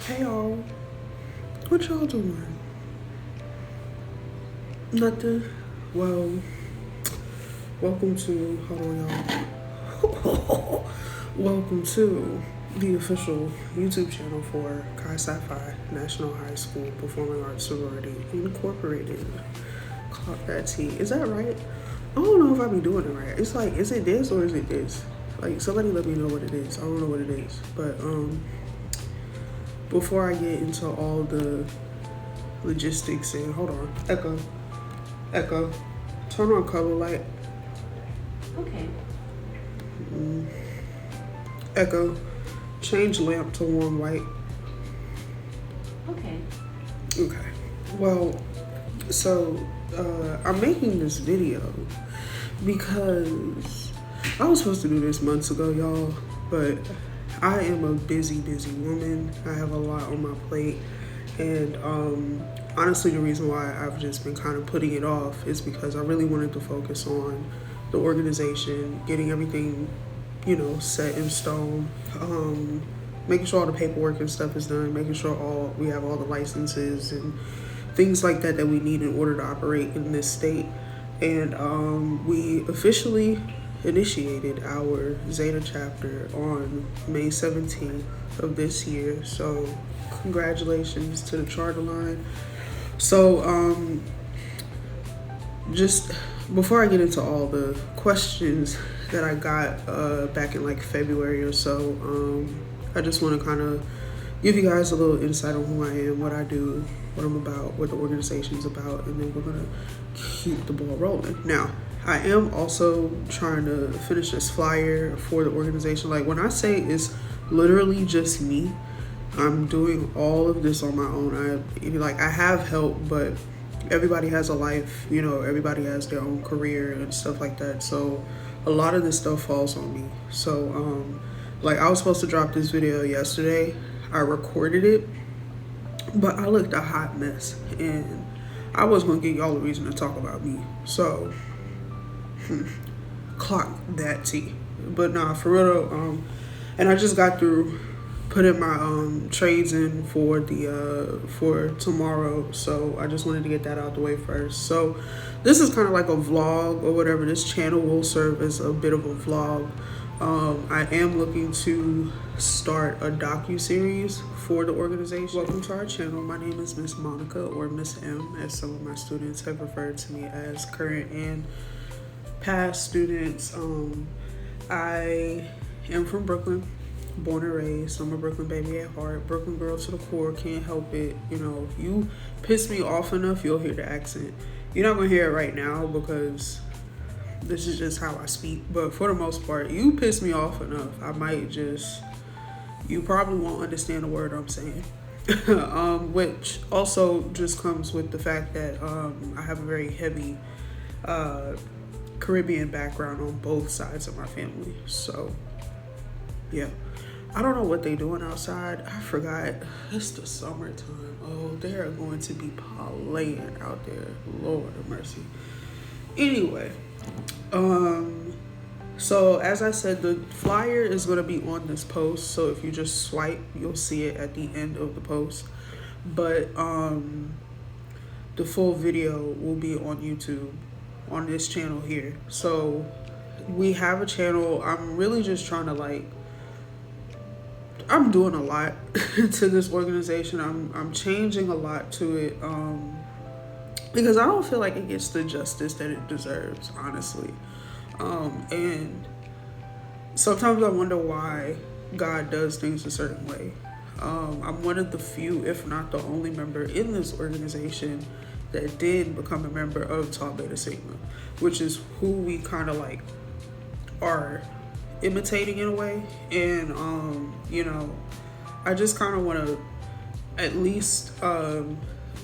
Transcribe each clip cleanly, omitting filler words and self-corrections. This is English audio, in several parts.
Hey y'all, what y'all doing? Nothing. Well, welcome to, hold on y'all. Welcome to the official YouTube channel for Chi Sci-Fi National High School Performing Arts Sorority Incorporated. Clock that T. Is that right? I don't know if I be doing it right. It's like, is it this or is it this? Like, somebody let me know what it is. I don't know what it is. But, before I get into all the logistics and hold on, Echo, turn on color light. Okay. Echo, change lamp to warm white. Okay. Okay. Well, so I'm making this video because I was supposed to do this months ago, y'all, but I am a busy woman. I have a lot on my plate, and honestly, the reason why I've just been kind of putting it off is because I really wanted to focus on the organization, getting everything, set in stone, making sure all the paperwork and stuff is done, making sure we have all the licenses and things like that we need in order to operate in this state. And we officially initiated our Zeta chapter on May 17th of this year. So congratulations to the charter line. So just before I get into all the questions that I got back in like February or so, I just want to kind of give you guys a little insight on who I am, what I do, what I'm about, what the organization's about, and then we're gonna keep the ball rolling. Now, I am also trying to finish this flyer for the organization. Like, when I say it's literally just me, I'm doing all of this on my own. I have help, but everybody has a life, everybody has their own career and stuff like that. So a lot of this stuff falls on me. So I was supposed to drop this video yesterday. I recorded it, but I looked a hot mess, and I was gonna give y'all a reason to talk about me. So clock that T. But nah, for real, and I just got through putting my trades in for the for tomorrow, so I just wanted to get that out the way first. So this is kind of like a vlog or whatever. This channel will serve as a bit of a vlog. I am looking to start a docu-series for the organization. Welcome to our channel. My name is Miss Monica, or Miss M, as some of my students have referred to me as, current and past students. I am from Brooklyn, born and raised. I'm a Brooklyn baby at heart, Brooklyn girl to the core, can't help it. If you piss me off enough, you'll hear the accent. You're not gonna hear it right now because this is just how I speak, but for the most part, you piss me off enough, you probably won't understand a word I'm saying. Which also just comes with the fact that I have a very heavy Caribbean background on both sides of my family. So yeah, I don't know what they doing outside. I forgot, it's the summertime. Oh, they are going to be playing out there, Lord have mercy. Anyway, so as I said, the flyer is going to be on this post, so if you just swipe, you'll see it at the end of the post. But the full video will be on YouTube on this channel here. So we have a channel. I'm really just trying to I'm doing a lot to this organization. I'm changing a lot to it because I don't feel like it gets the justice that it deserves, honestly. And sometimes I wonder why God does things a certain way. I'm one of the few, if not the only member in this organization that did become a member of Tau Beta Sigma, which is who we kind of are imitating in a way. And I just kind of want to at least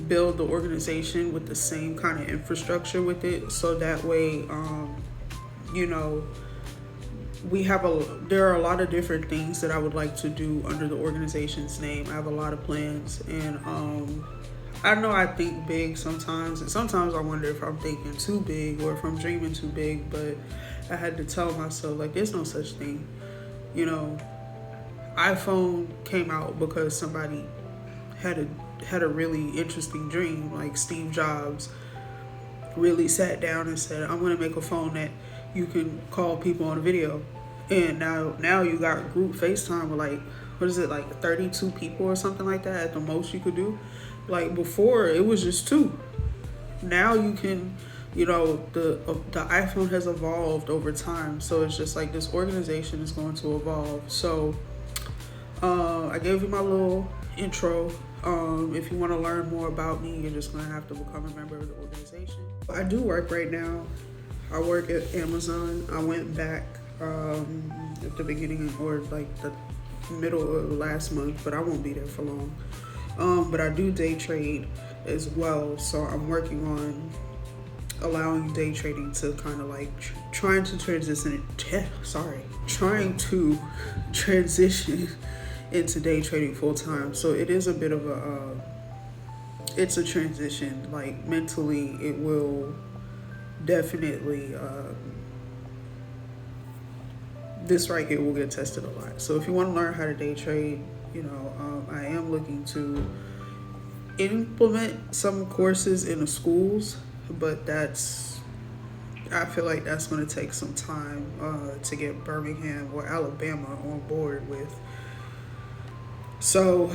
build the organization with the same kind of infrastructure with it, so that way there are a lot of different things that I would like to do under the organization's name. I have a lot of plans, and I know I think big sometimes, and sometimes I wonder if I'm thinking too big or if I'm dreaming too big, but I had to tell myself, there's no such thing. iPhone came out because somebody had a really interesting dream. Like Steve Jobs really sat down and said, I'm gonna make a phone that you can call people on video. And now you got group FaceTime with like, what is it, like 32 people or something like that at the most you could do. Like before it was just 2. Now you can, the iPhone has evolved over time. So it's just like this organization is going to evolve. So I gave you my little intro. If you want to learn more about me, you're just going to have to become a member of the organization. I do work right now. I work at Amazon. I went back at the beginning or like the middle of last month, but I won't be there for long. But I do day trade as well. So I'm working on allowing day trading to kind of like trying to transition into day trading full time. So it is a bit of it's a transition. Like mentally, it will definitely, this right here will get tested a lot. So if you want to learn how to day trade, I am looking to implement some courses in the schools, but I feel like that's going to take some time to get Birmingham or Alabama on board with. So,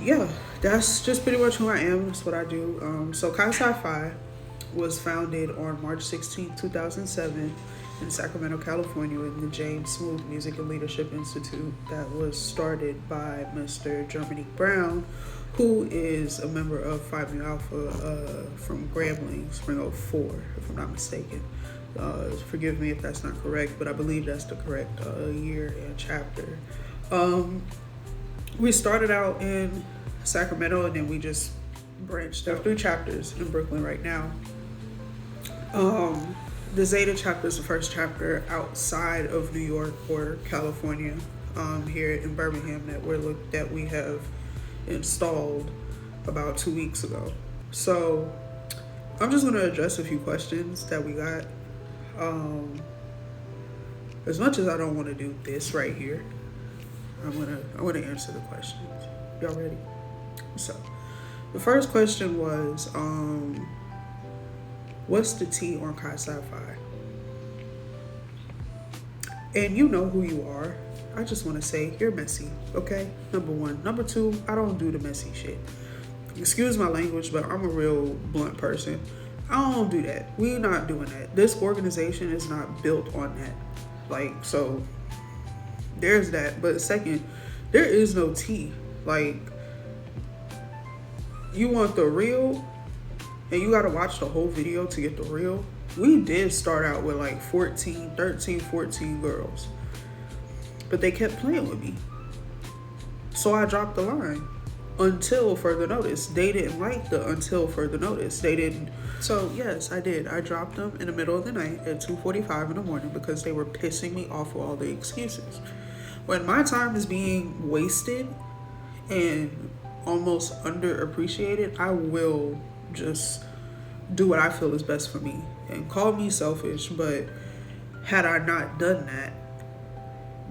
yeah, that's just pretty much who I am. That's what I do. So Kai Sci-Fi was founded on March 16, 2007 in Sacramento, California in the James Smooth Music and Leadership Institute that was started by Mr. Germanique Brown, who is a member of Phi Mu Alpha from Grambling, Spring 04, if I'm not mistaken. Forgive me if that's not correct, but I believe that's the correct year and chapter. We started out in Sacramento and then we just branched out 3 chapters in Brooklyn right now. The Zeta chapter is the first chapter outside of New York or California, here in Birmingham that we have installed about 2 weeks ago. So I'm just going to address a few questions that we got. As much as I don't want to do this right here, I want to answer the questions. Y'all ready? So the first question was, what's the T on Kai Sci-Fi? And you know who you are. I just want to say you're messy, okay? Number 1. Number 2, I don't do the messy shit. Excuse my language, but I'm a real blunt person. I don't do that. We're not doing that. This organization is not built on that. Like, so there's that. But second, there is no T. Like, you want the real, and you got to watch the whole video to get the real. We did start out with like 13, 14 girls. But they kept playing with me. So I dropped the line until further notice. They didn't like the until further notice. They didn't. So yes, I did. I dropped them in the middle of the night at 2:45 in the morning because they were pissing me off with all the excuses. When my time is being wasted and almost underappreciated, I will just do what I feel is best for me. And call me selfish, but had I not done that,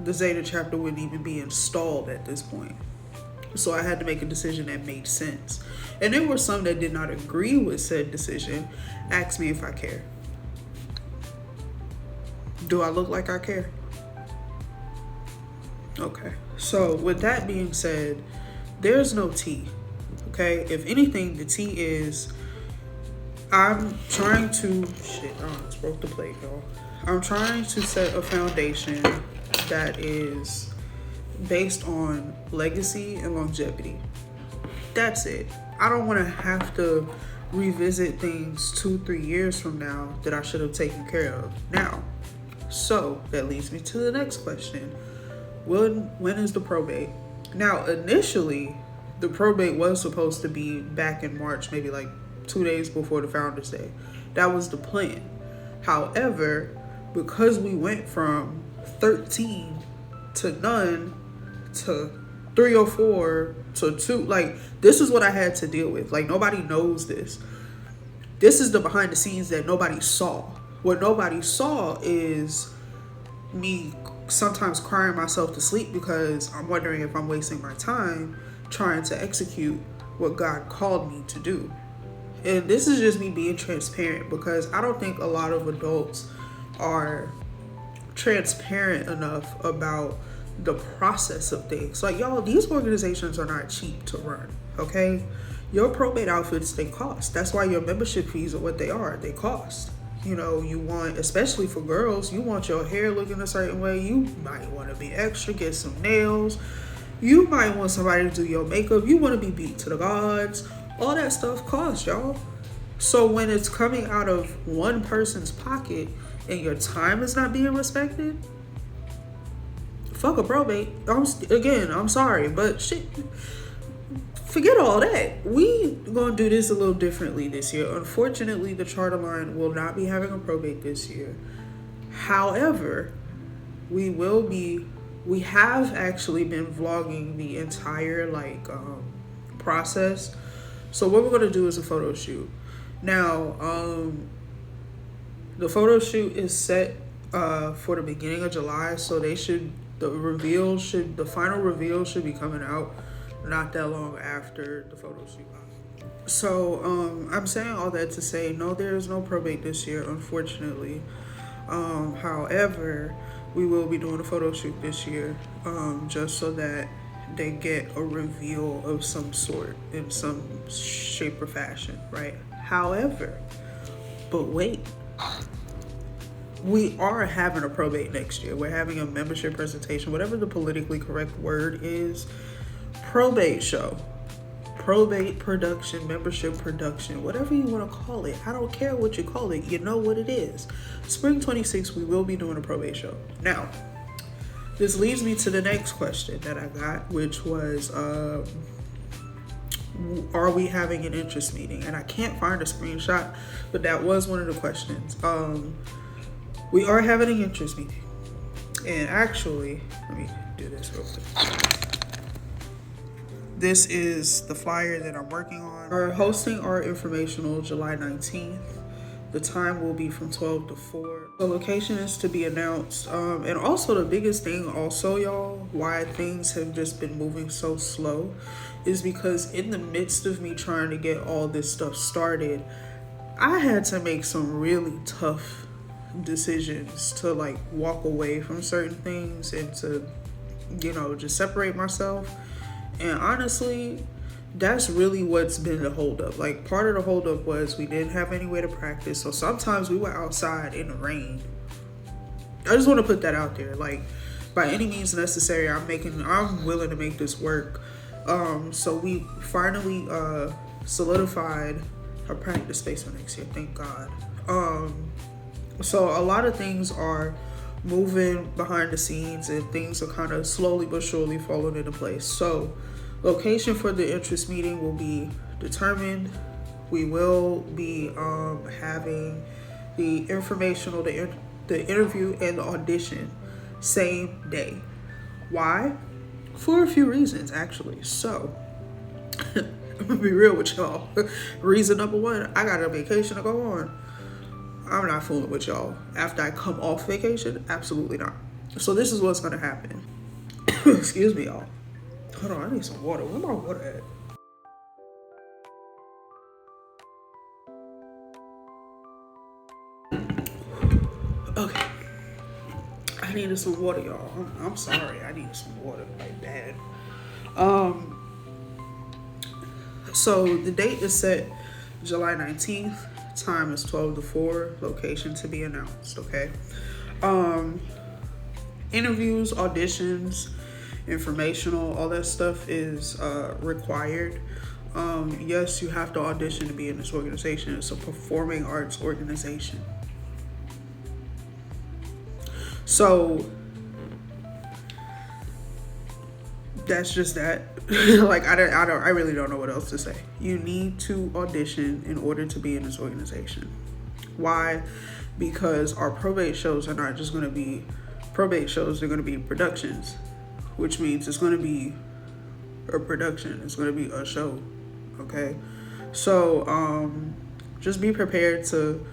the Zeta chapter wouldn't even be installed at this point. So I had to make a decision that made sense. And there were some that did not agree with said decision. Ask me if I care. Do I look like I care? Okay. So with that being said, there's no T. Okay? If anything, the T is I'm trying to I just broke the plate, y'all. I'm trying to set a foundation that is based on legacy and longevity. That's it. I don't want to have to revisit things 2-3 years from now that I should have taken care of now. So that leads me to the next question. When is the probate? Now, initially, the probate was supposed to be back in March, maybe like 2 days before the Founders Day. That was the plan. However, because we went from 13 to none to 3 or 4 to 2, like, this is what I had to deal with. Like, nobody knows this. This is the behind the scenes that nobody saw. What nobody saw is me sometimes crying myself to sleep because I'm wondering if I'm wasting my time trying to execute what God called me to do. And this is just me being transparent, because I don't think a lot of adults are transparent enough about the process of things. Like, y'all, these organizations are not cheap to run, okay? Your probate outfits, they cost. That's why your membership fees are what they are. They cost. You know, you want, especially for girls, you want your hair looking a certain way. You might want to be extra, get some nails. You might want somebody to do your makeup. You want to be beat to the gods. All that stuff costs, y'all. So when it's coming out of one person's pocket and your time is not being respected, fuck a probate. I'm sorry, but shit, forget all that. We gonna do this a little differently this year. Unfortunately, the charter line will not be having a probate this year. However, we have actually been vlogging the entire process. So what we're gonna do is a photo shoot. Now, the photo shoot is set for the beginning of July, so the final reveal should be coming out not that long after the photo shoot. So I'm saying all that to say, no, there is no probate this year, unfortunately. However, we will be doing a photo shoot this year, just so that they get a reveal of some sort in some shape or fashion, right? However, but wait, we are having a probate next year. We're having a membership presentation, whatever the politically correct word is. Probate show, probate production, membership production, whatever you want to call it. I don't care what you call it. You know what it is. Spring 26, we will be doing a probate show. Now, this leads me to the next question that I got, which was, are we having an interest meeting? And I can't find a screenshot, but that was one of the questions. We are having an interest meeting. And actually, let me do this real quick. This is the flyer that I'm working on. We're hosting our informational July 19th. The time will be from 12 to 4. The location is to be announced. And also the biggest thing also, y'all, why things have just been moving so slow is because in the midst of me trying to get all this stuff started, I had to make some really tough decisions to walk away from certain things and to, just separate myself. And honestly, that's really what's been the holdup. Part of the holdup was we didn't have anywhere to practice. So sometimes we were outside in the rain. I just want to put that out there. By any means necessary, I'm willing to make this work. So we finally solidified our practice space for next year. Thank God. So a lot of things are moving behind the scenes and things are kind of slowly but surely falling into place. So location for the interest meeting will be determined. We will be having the informational, the interview and the audition same day. Why? For a few reasons, actually. So I'm gonna be real with y'all. Reason number one, I got a vacation to go on. I'm not fooling with y'all. After I come off vacation, absolutely not. So this is what's gonna happen. Excuse me, y'all. Hold on, I need some water. Where my water at? Okay. I needed some water, y'all. I'm sorry. I needed some water bad. So the date is set July 19th. Time is 12 to 4. Location to be announced, okay? Interviews, auditions, informational, all that stuff is required. Yes, you have to audition to be in this organization. It's a performing arts organization. So that's just that. I really don't know what else to say. You need to audition in order to be in this organization. Why? Because our probate shows are not just going to be probate shows, they're going to be productions, which means it's going to be a production. It's going to be a show. Okay? So, just be prepared to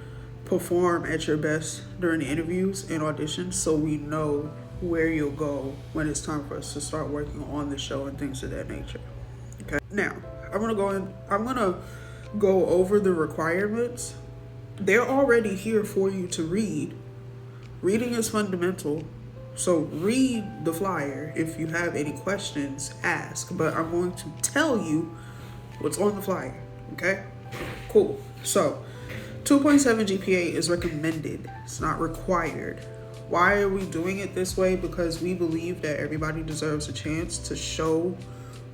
perform at your best during the interviews and auditions so we know where you'll go when it's time for us to start working on the show and things of that nature. Okay. Now, I'm gonna go over the requirements. They're already here for you to read. Reading is fundamental. So read the flyer. If you have any questions, ask. But I'm going to tell you what's on the flyer. Okay? Cool. So 2.7 GPA is recommended. It's not required. Why are we doing it this way? Because we believe that everybody deserves a chance to show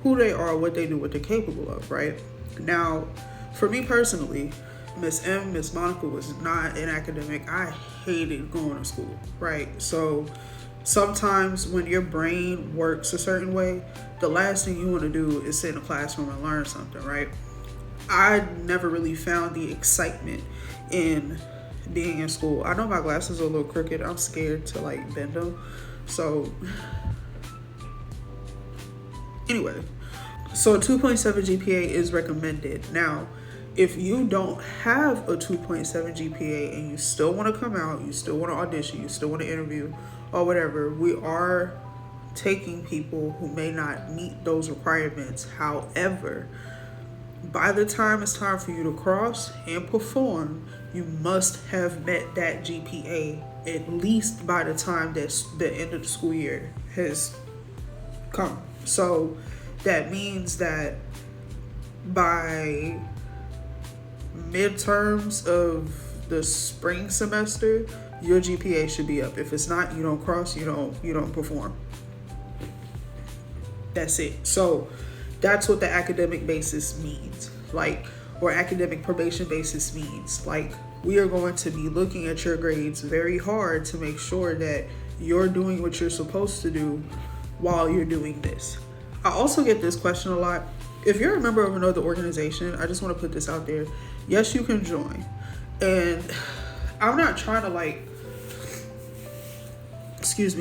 who they are, what they do, what they're capable of, right? Now, for me personally, Miss Monica was not an academic. I hated going to school, right? So sometimes when your brain works a certain way, the last thing you want to do is sit in a classroom and learn something, right? I never really found the excitement in being in school. I know my glasses are a little crooked. I'm scared to like bend them. So anyway, so a 2.7 GPA is recommended. Now, if you don't have a 2.7 GPA and you still want to come out, you still want to audition, you still want to interview or whatever, we are taking people who may not meet those requirements. However, by the time it's time for you to cross and perform, you must have met that GPA at least by the time that the end of the school year has come. So that means that by midterms of the spring semester, your GPA should be up. If it's not, you don't cross, you don't perform. That's it. So that's what the academic basis means, like, or academic probation basis means. Like, we are going to be looking at your grades very hard to make sure that you're doing what you're supposed to do while you're doing this. I also get this question a lot. If you're a member of another organization, I just want to put this out there. Yes, you can join. And I'm not trying to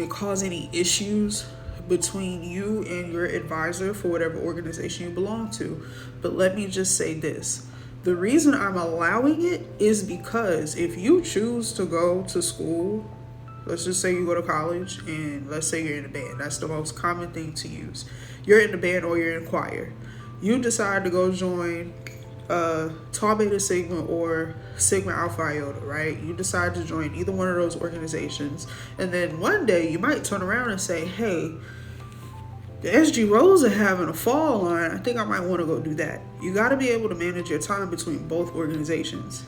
cause any issues between you and your advisor for whatever organization you belong to. But let me just say this. The reason I'm allowing it is because if you choose to go to school, let's just say you go to college and let's say you're in a band. That's the most common thing to use. You're in the band or you're in choir. You decide to go join Tau Beta Sigma or Sigma Alpha Iota, right? You decide to join either one of those organizations. And then one day you might turn around and say, hey, the SG Rose are having a fall line. I think I might want to go do that. You got to be able to manage your time between both organizations.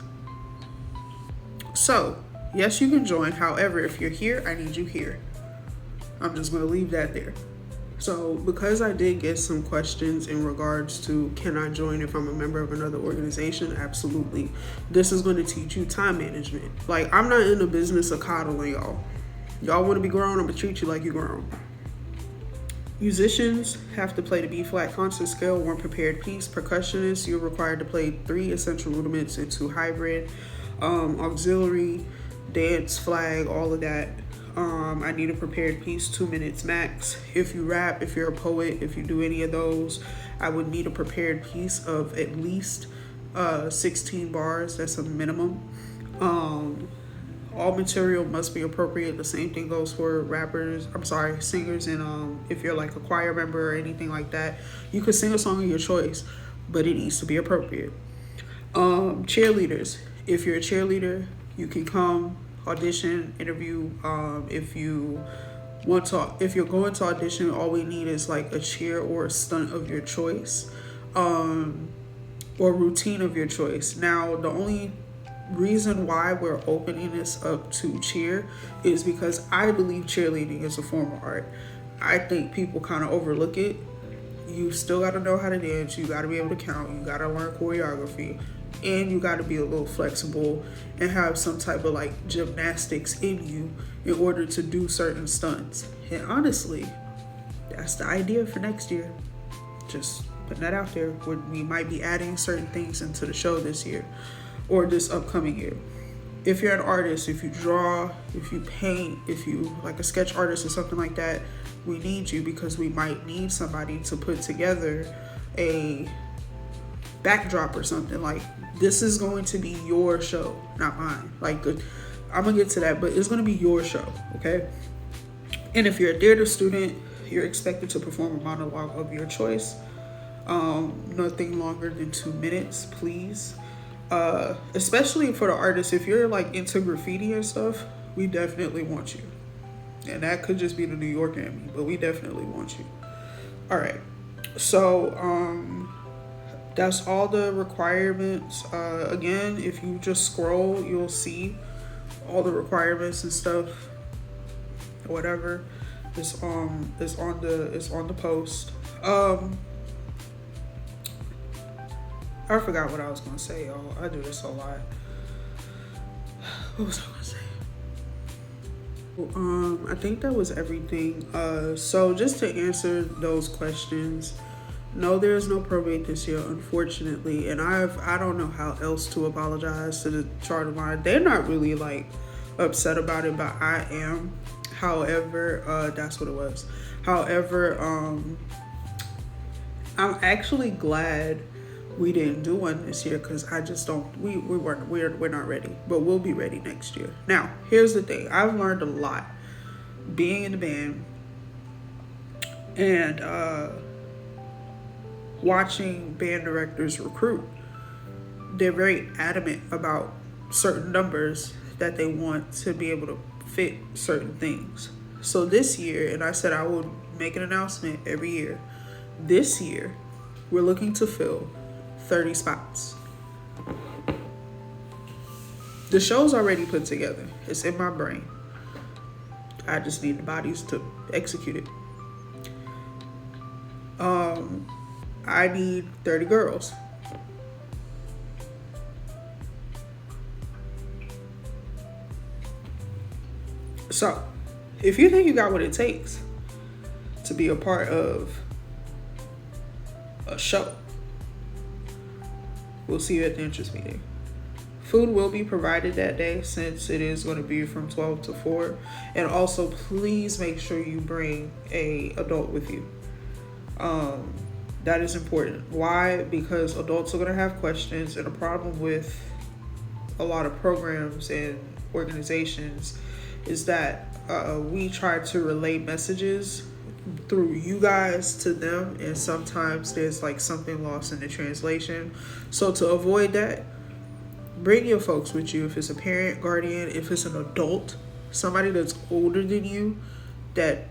So, yes, you can join. However, if you're here, I need you here. I'm just going to leave that there. So, because I did get some questions in regards to can I join if I'm a member of another organization? Absolutely. This is going to teach you time management. Like, I'm not in the business of coddling y'all. Y'all want to be grown, I'm going to treat you like you're grown. Musicians have to play the B-flat concert scale, one prepared piece. Percussionists, you're required to play 3 essential rudiments and 2 hybrid. Auxiliary, dance, flag, all of that. I need a prepared piece, 2 minutes max. If you rap, if you're a poet, if you do any of those, I would need a prepared piece of at least 16 bars. That's a minimum. All material must be appropriate. The same thing goes for singers, and if you're like a choir member or anything like that, you could sing a song of your choice, but it needs to be appropriate. Cheerleaders, if you're a cheerleader, you can come, audition, interview. If you're going to audition, all we need is like a cheer or a stunt of your choice, or routine of your choice. Now, the only reason why we're opening this up to cheer is because I believe cheerleading is a form of art. I think people kind of overlook it. You still got to know how to dance. You got to be able to count. You got to learn choreography. And you got to be a little flexible and have some type of like gymnastics in you in order to do certain stunts. And honestly, that's the idea for next year. Just putting that out there. We might be adding certain things into the show this year or this upcoming year. If you're an artist, if you draw, if you paint, if you like a sketch artist or something like that, we need you because we might need somebody to put together a backdrop or something. Like, this is going to be your show, not mine. Like, I'm gonna get to that, but it's gonna be your show, okay? And if you're a theater student, you're expected to perform a monologue of your choice. Nothing longer than 2 minutes, please. Especially for the artists, if you're like into graffiti and stuff, we definitely want you. And that could just be the New York in me, but we definitely want you. All right. So, that's all the requirements. Again, if you just scroll, you'll see all the requirements and stuff. Whatever. It's on the post. I forgot what I was gonna say, y'all. I do this a lot. What was I gonna say? I think that was everything. So just to answer those questions, no, there is no probate this year, unfortunately. And I don't know how else to apologize to the Charter Line. They're not really like upset about it, but I am. However, that's what it was. However, I'm actually glad we didn't do one this year, because I just don't, we're not ready, but we'll be ready next year. Now, here's the thing. I've learned a lot being in the band and watching band directors recruit. They're very adamant about certain numbers that they want to be able to fit certain things. So this year, and I said I would make an announcement every year, this year we're looking to fill 30 spots. The show's already put together. It's in my brain. I just need the bodies to execute it. I need 30 girls. So, if you think you got what it takes to be a part of a show, we'll see you at the entrance meeting. Food will be provided that day, since it is going to be from 12 to 4. And also, please make sure you bring an adult with you. That is important. Why? Because adults are going to have questions, and a problem with a lot of programs and organizations is that we try to relay messages through you guys to them, and sometimes there's like something lost in the translation. So to avoid that, bring your folks with you. If it's a parent, guardian, if it's an adult, somebody that's older than you, that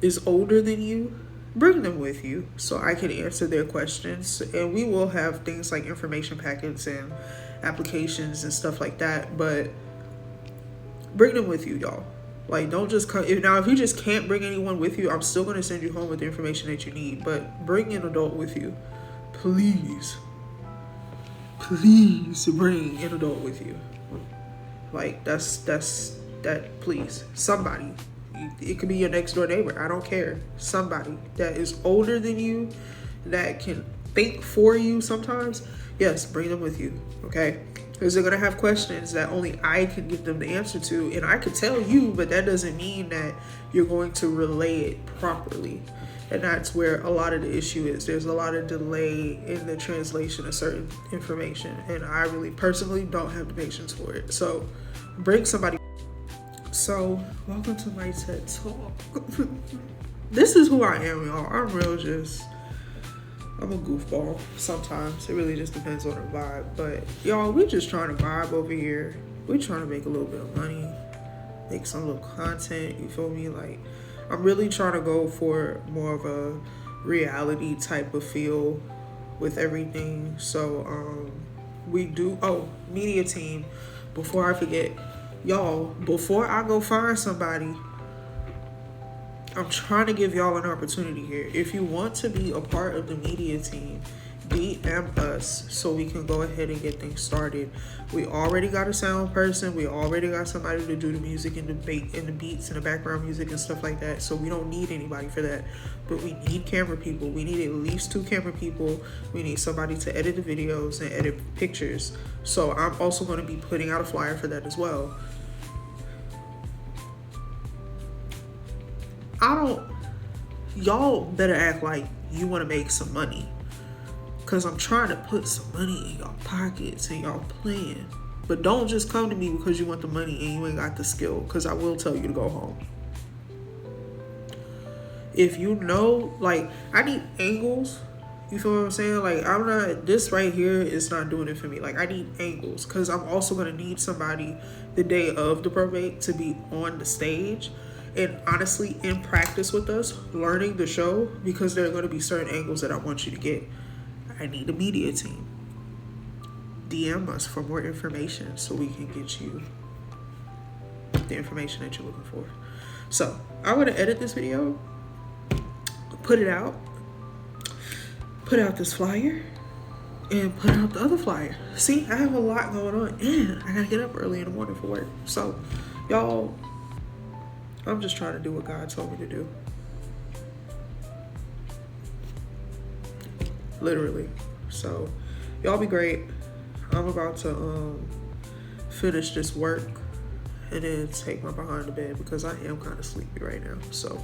is older than you, bring them with you so I can answer their questions. And we will have things like information packets and applications and stuff like that, but bring them with you, y'all. Like, don't just come. If you just can't bring anyone with you, I'm still going to send you home with the information that you need, but bring an adult with you. Please bring an adult with you. Like, that, please. Somebody. It could be your next door neighbor. I don't care. Somebody that is older than you, that can think for you sometimes. Yes, bring them with you, okay? Because they're going to have questions that only I can give them the answer to. And I could tell you, but that doesn't mean that you're going to relay it properly. And that's where a lot of the issue is. There's a lot of delay in the translation of certain information. And I really personally don't have the patience for it. So bring somebody. So welcome to my TED Talk. This is who I am, y'all. I'm a goofball sometimes. It really just depends on the vibe. But y'all, we just trying to vibe over here. We trying to make a little bit of money, make some little content. You feel me? Like, I'm really trying to go for more of a reality type of feel with everything. So we do. Oh, media team. Before I forget, y'all. Before I go find somebody, I'm trying to give y'all an opportunity here. If you want to be a part of the media team, DM us so we can go ahead and get things started. We already got a sound person. We already got somebody to do the music and the beats and the background music and stuff like that. So we don't need anybody for that. But we need camera people. We need at least 2 camera people. We need somebody to edit the videos and edit pictures. So I'm also going to be putting out a flyer for that as well. Y'all better act like you want to make some money, because I'm trying to put some money in y'all pockets and y'all plan. But don't just come to me because you want the money and you ain't got the skill, because I will tell you to go home. If you know, like, I need angles. You feel what I'm saying? Like, I'm not, this right here is not doing it for me. Like, I need angles because I'm also going to need somebody the day of the probate to be on the stage and honestly in practice with us, learning the show, because there are going to be certain angles that I want you to get. I need a media team. DM us for more information so we can get you the information that you're looking for. So, I'm going to edit this video, put it out, put out this flyer, and put out the other flyer. See, I have a lot going on, and I gotta get up early in the morning for work. So, y'all, I'm just trying to do what God told me to do. Literally. So, y'all be great. I'm about to finish this work and then take my behind to bed because I am kind of sleepy right now. So,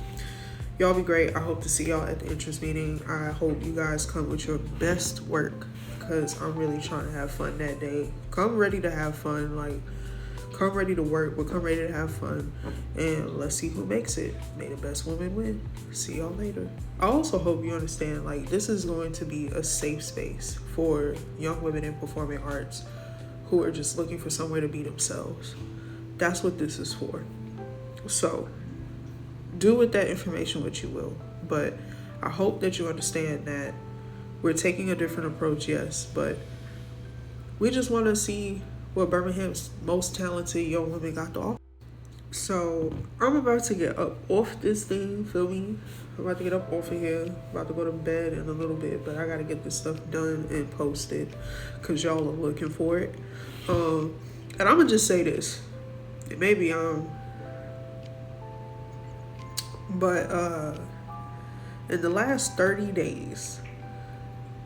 y'all be great. I hope to see y'all at the interest meeting. I hope you guys come with your best work because I'm really trying to have fun that day. Come ready to have fun. Like, come ready to work, but come ready to have fun. And let's see who makes it. May the best woman win. See y'all later. I also hope you understand, like, this is going to be a safe space for young women in performing arts who are just looking for somewhere to be themselves. That's what this is for. So, do with that information what you will, but I hope that you understand that we're taking a different approach, yes, but we just want to see what Birmingham's most talented young women got to offer. So I'm about to get up off this thing, feel me? I'm about to get up off of here, about to go to bed in a little bit, but I gotta get this stuff done and posted because y'all are looking for it. And I'm gonna just say this, maybe but in the last 30 days,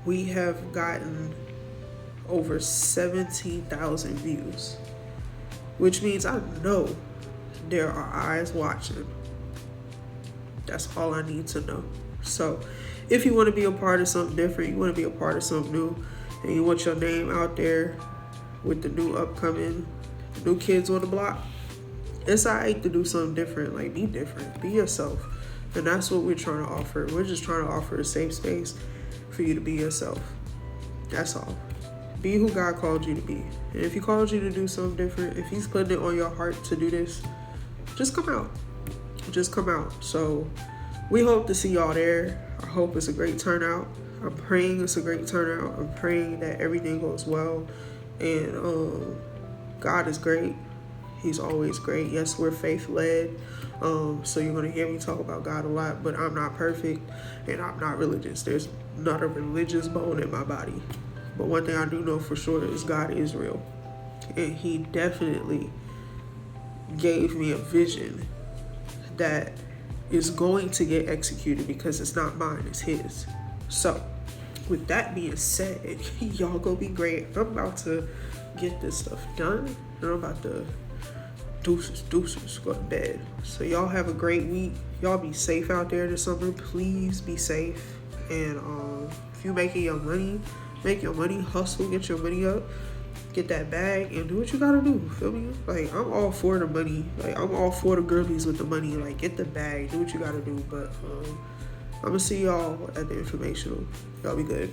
we have gotten over 17,000 views, which means I know there are eyes watching. That's all I need to know. So if you want to be a part of something different, you want to be a part of something new, and you want your name out there with the new upcoming new kids on the block, it's alright to do something different. Like, be different, be yourself. And that's what we're trying to offer. We're just trying to offer a safe space for you to be yourself. That's all. Be who God called you to be. And if he called you to do something different, if he's putting it on your heart to do this, just come out. Just come out. So we hope to see y'all there. I hope it's a great turnout. I'm praying it's a great turnout. I'm praying that everything goes well. And God is great. He's always great. Yes, we're faith-led. So you're going to hear me talk about God a lot, but I'm not perfect and I'm not religious. There's not a religious bone in my body. But one thing I do know for sure is God is real. And he definitely gave me a vision that is going to get executed because it's not mine, it's his. So with that being said, y'all go be great. I'm about to get this stuff done and I'm about to deuces, go to bed. So y'all have a great week. Y'all be safe out there this summer. Please be safe. And if you're making your money, make your money, hustle, get your money up, get that bag, and do what you gotta do. Feel me? Like, I'm all for the money. Like, I'm all for the girlies with the money. Like, get the bag, do what you gotta do. But I'm gonna see y'all at the informational. Y'all be good.